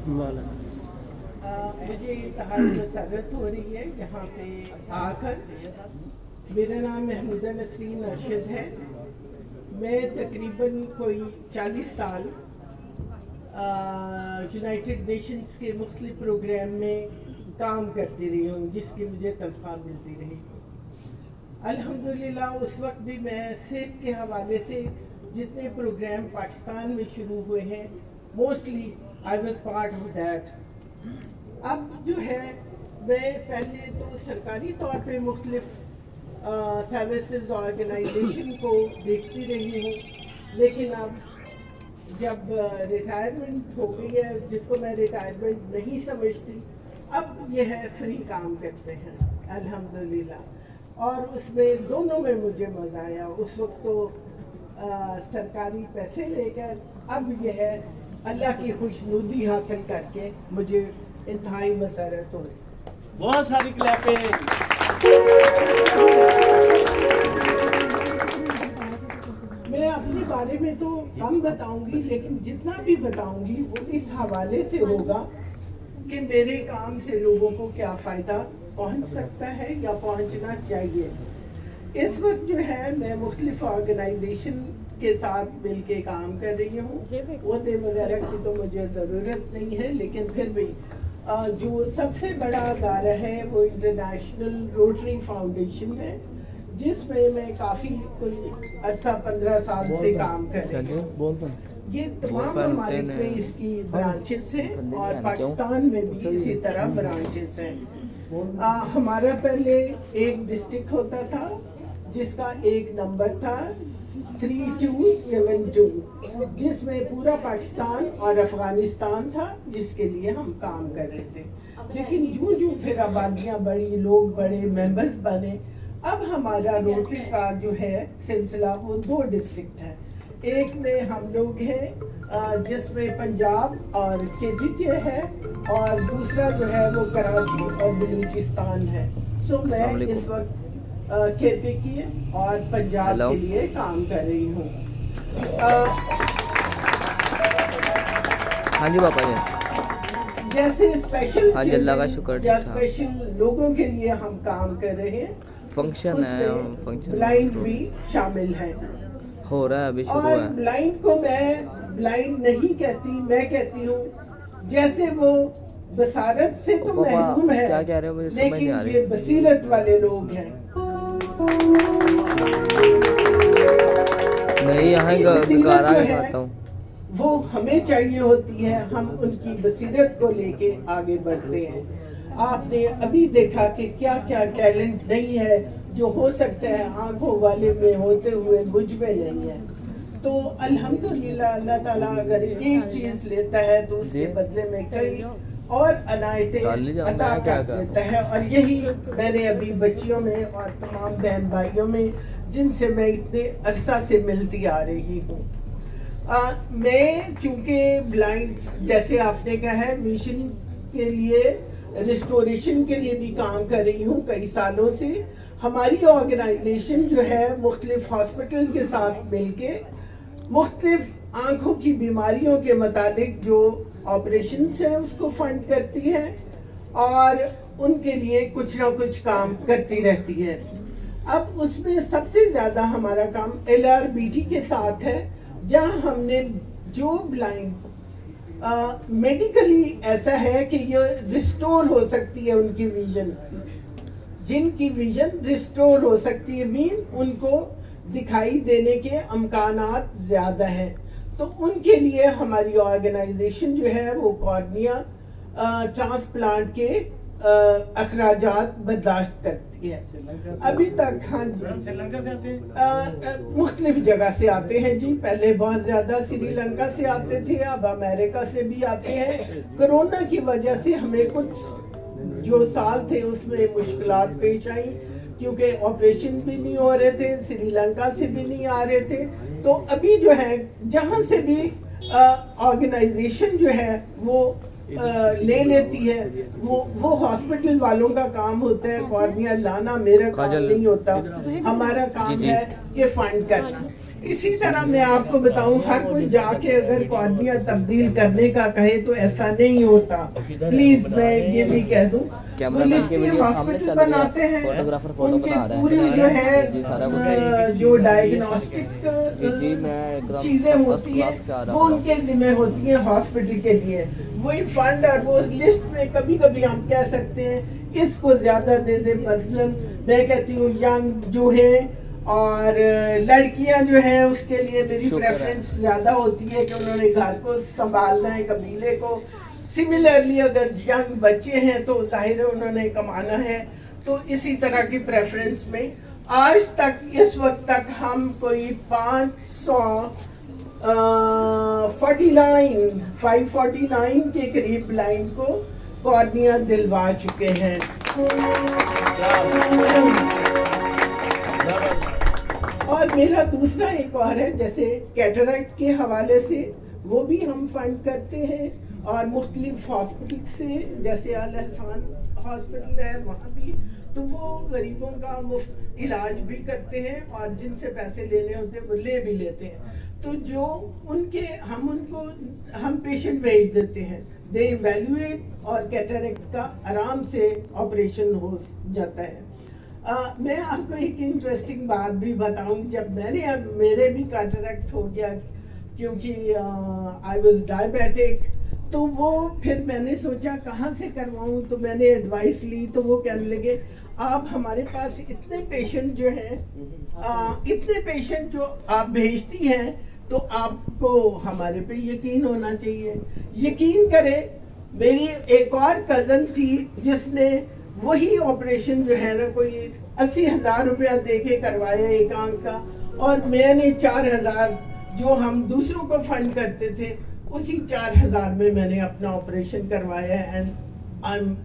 मुझे इंतहाई मसरत हो रही है यहाँ पे आकर। मेरा नाम महमूदा नसरीन अरशद है। मैं तकरीबन कोई 40 साल यूनाइटेड नेशंस के मुख्तलिफ प्रोग्राम में काम करती रही हूँ, जिसकी मुझे तनख्वाह मिलती रही। अल्हम्दुलिल्लाह उस वक्त भी मैं सेहत के हवाले से जितने प्रोग्राम पाकिस्तान में शुरू हुए हैं, mostly I was part of that. अब जो है मैं पहले तो सरकारी तौर पे मुख्तलिफ सर्विसेज ऑर्गेनाइजेशन को देखती रही हूँ, लेकिन अब जब रिटायरमेंट हो गई है, जिसको मैं रिटायरमेंट नहीं समझती, अब यह है फ्री काम करते हैं अल्हम्दुलिल्लाह। और उसमें दोनों में मुझे मज़ा आया। उस वक्त तो सरकारी पैसे लेकर, अब यह है अल्लाह की खुशनुदी हासिल करके मुझे इंतहाई मसरत हो रही। बहुत सारी क्लैपें। मैं अपने बारे में तो कम बताऊंगी, लेकिन जितना भी बताऊंगी वो इस हवाले से होगा कि मेरे काम से लोगों को क्या फ़ायदा पहुंच सकता है या पहुंचना चाहिए। इस वक्त जो है मैं मुख्तलिफ ऑर्गेनाइजेशन के साथ मिल के काम कर रही हूँ। ओहदे वगैरह की तो मुझे ज़रूरत नहीं है, लेकिन फिर भी जो सबसे बड़ा अदारा है वो इंटरनेशनल रोटरी फाउंडेशन है, जिसमें मैं काफ़ी कोई अर्सा 15 साल से काम कर रही हूँ। ये तमाम ममालिक में इसकी ब्रांचेस हैं और पाकिस्तान में भी इसी तरह ब्रांचेस हैं। हमारा पहले एक डिस्ट्रिक्ट होता था जिसका एक नंबर था 3272, जिसमें पूरा पाकिस्तान और अफगानिस्तान था, जिसके लिए हम काम कर रहे थे। लेकिन जूं फिर आबादियाँ बढ़ी, लोग बड़े, मेंबर्स बने, अब हमारा रोटरी का जो है सिलसिला वो 2 डिस्ट्रिक्ट है। एक में हम लोग हैं जिसमें पंजाब और KPK है, और दूसरा जो है वो कराची और बलूचिस्तान है। सो मैं इस वक्त KPK और पंजाब के लिए काम कर रही हूँ। हाँ जी पापा जी। जैसे स्पेशल हाँ जी, अल्लाह का शुक्र या स्पेशल लोगों के लिए हम काम कर रहे हैं। फंक्शन है, फंक्शन ब्लाइंड भी शामिल है। हो रहा है, अभी शुरू और है। ब्लाइंड को मैं ब्लाइंड नहीं कहती, मैं कहती हूँ जैसे वो बसारत से तो महरूम है, क्या कह रहे हो, मुझे समझ नहीं आ लेकिन रही। ये बसीरत वाले लोग हैं। नहीं, यहाँ गारा गाता हूँ। वो हमें चाहिए होती है, हम उनकी बसीरत को लेके आगे बढ़ते हैं। आपने अभी देखा कि क्या क्या टैलेंट नहीं है जो हो सकता है आंखों वाले में होते हुए मुझ में नहीं है। तो अल्हम्दुलिल्लाह अल्लाह ताला अगर एक चीज लेता है तो उसके बदले में कई और अनायतें अता कर देता है। और यही मैंने अभी बच्चियों में और तमाम बहन भाइयों में जिनसे मैं इतने अरसा से मिलती आ रही हूँ। मैं चूँकि ब्लाइंड, जैसे आपने कहा है, मिशन के लिए, रिस्टोरेशन के लिए भी काम कर रही हूँ कई सालों से। हमारी ऑर्गेनाइजेशन जो है मुख्तलिफ हॉस्पिटल के साथ मिलके मुख्तलिफ आँखों की बीमारियों के मुतालिक जो ऑपरेशंस हैं उसको फंड करती है और उनके लिए कुछ ना कुछ काम करती रहती है। अब उसमें सबसे ज़्यादा हमारा काम LRBT के साथ है, जहाँ हमने जो ब्लाइंड्स मेडिकली ऐसा है कि ये रिस्टोर हो सकती है उनकी विजन, जिनकी विजन रिस्टोर हो सकती है, मीन उनको दिखाई देने के अमकानात ज़्यादा हैं, तो उनके लिए हमारी ऑर्गेनाइजेशन जो है वो कॉर्निया ट्रांसप्लांट के अखराजात बर्दाश्त करती है। अभी तक हाँ जी, श्रीलंका से आते हैं, मुख्तलिफ जगह से आते हैं जी। पहले बहुत ज़्यादा श्रीलंका से आते थे, अब अमेरिका से भी आते हैं। कोरोना की वजह से हमें कुछ जो साल थे उसमें मुश्किलात पेश आई, क्योंकि ऑपरेशन भी नहीं हो रहे थे, श्रीलंका से भी नहीं आ रहे थे। तो अभी जो है जहाँ से भी ऑर्गेनाइजेशन जो है वो ले लेती है, वो हॉस्पिटल वालों का काम होता है। कॉर्निया लाना मेरा काम नहीं होता, हमारा काम है कि फंड करना। इसी तरह मैं आपको बताऊं, हर कोई जाके अगर कॉर्निया तब्दील करने का कहे तो ऐसा नहीं होता। प्लीज मैं ये भी कह दूं, वो लिस्टिंग हॉस्पिटल बनाते हैं, उनके पूरी जो है जो डायग्नोस्टिक चीजें होती है वो उनके जिम्मे होती है हॉस्पिटल के लिए। वही फंड और वो लिस्ट में कभी कभी हम कह सकते हैं इसको ज्यादा दे दे। मसलन मैं कहती हूँ यंग जो है और लड़कियां जो है उसके लिए मेरी प्रेफरेंस ज्यादा होती है कि उन्होंने घर को संभालना है, कबीले को। सिमिलरली अगर यंग बच्चे हैं तो जाहिर है उन्होंने कमाना है। तो इसी तरह की प्रेफरेंस में आज तक इस वक्त तक हम कोई 549 के करीब ब्लाइंड को कॉर्निया दिलवा चुके हैं। और मेरा दूसरा एक और है, जैसे कैटरेक्ट के हवाले से वो भी हम फंड करते हैं और मुख्तलिफ हॉस्पिटल से, जैसे अल एहसान हॉस्पिटल है वहाँ भी, तो वो गरीबों का मुफ्त इलाज भी करते हैं और जिनसे पैसे लेने होते हैं वो ले भी लेते हैं। तो जो उनके हम पेशेंट भेज देते हैं, दे इवैल्यूएट और कैटरेक्ट का आराम से ऑपरेशन हो जाता है। मैं आपको एक इंटरेस्टिंग बात भी बताऊं, जब मेरे भी कैटरेक्ट हो गया क्योंकि आई वाज डायबिटिक, तो वो फिर मैंने सोचा कहाँ से करवाऊं, तो मैंने एडवाइस ली। तो वो कहने लगे आप हमारे पास इतने पेशेंट जो हैं, इतने पेशेंट जो आप भेजती हैं तो आपको हमारे पे यकीन होना चाहिए। यकीन करें, मेरी एक और कज़न थी जिसने वही ऑपरेशन जो है ना कोई 80,000 रुपया दे के करवाया एक आंख का, और मैंने 4,000 जो हम दूसरों को फंड करते थे उसी 4,000 में मैंने अपना ऑपरेशन करवाया। And I am